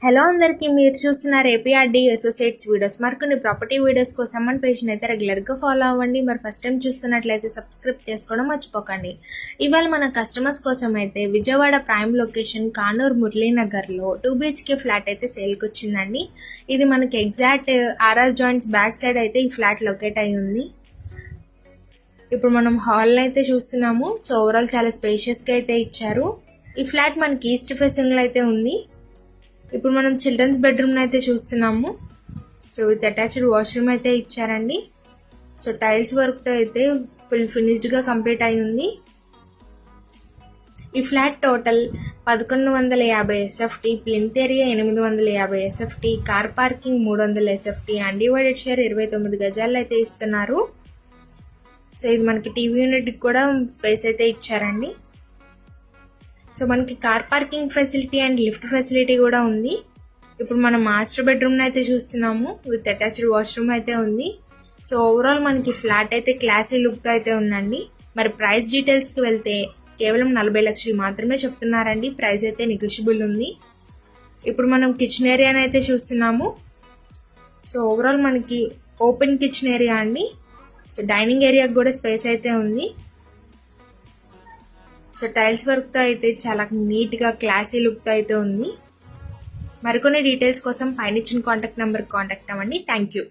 Hello అందరికీ, మీరు చూస్తున్నారు ఏపీఆర్డి అసోసియేట్స్ వీడియోస్. మరికొన్ని ప్రాపర్టీ వీడియోస్ కోసం మన పేజ్ని అయితే రెగ్యులర్గా ఫాలో అవ్వండి. మరి ఫస్ట్ టైం చూస్తున్నట్లయితే సబ్స్క్రైబ్ చేసుకోవడం మర్చిపోకండి. ఇవాళ మన కస్టమర్స్ కోసం అయితే విజయవాడ ప్రైమ్ లొకేషన్ కానూర్ మురళీనగర్లో 2 BHK ఫ్లాట్ అయితే సేల్కి వచ్చిందండి. ఇది మనకి exact RR joints back side అయితే ఈ ఫ్లాట్ లొకేట్ అయి ఉంది. ఇప్పుడు మనం హాల్ని అయితే చూస్తున్నాము. సో ఓవరాల్ చాలా స్పేషియస్గా అయితే ఇచ్చారు. ఈ ఫ్లాట్ మనకి ఈస్ట్ ఫేసింగ్లో అయితే ఉంది. ఇప్పుడు మనం చిల్డ్రన్స్ బెడ్రూమ్ అయితే చూస్తున్నాము. సో విత్ అటాచ్డ్ వాష్రూమ్ అయితే ఇచ్చారండి. సో టైల్స్ వర్క్తో అయితే ఫుల్ ఫినిష్డ్గా కంప్లీట్ అయి ఉంది. ఈ flat total 1150 SFT, plinth area 850 SFT, car parking 300 SFT, undivided share 29 గజాలు అయితే ఇస్తున్నారు. సో ఇది మనకి టీవీ యూనిట్కి కూడా స్పేస్ అయితే ఇచ్చారండి. సో మనకి car parking facility and lift facility కూడా ఉంది. ఇప్పుడు మనం మాస్టర్ బెడ్రూమ్ అయితే చూస్తున్నాము. విత్ అటాచ్డ్ వాష్రూమ్ అయితే ఉంది. సో ఓవరాల్ మనకి ఫ్లాట్ అయితే క్లాసీ లుక్తో అయితే ఉందండి. మరి ప్రైస్ డీటెయిల్స్కి వెళ్తే కేవలం 40 లక్షలు మాత్రమే చెప్తున్నారండి. ప్రైస్ అయితే నెగోషియబుల్ ఉంది. ఇప్పుడు మనం కిచెన్ ఏరియాని అయితే చూస్తున్నాము. సో ఓవరాల్ మనకి ఓపెన్ కిచెన్ ఏరియా అండి. సో డైనింగ్ ఏరియాకి కూడా స్పేస్ అయితే ఉంది. సో టైల్స్ వర్క్తో అయితే చాలా నీట్గా క్లాసీ లుక్తో అయితే ఉంది. మరికొన్ని డీటెయిల్స్ కోసం పైన ఇచ్చిన కాంటాక్ట్ నెంబర్కి కాంటాక్ట్ అవ్వండి. Thank you.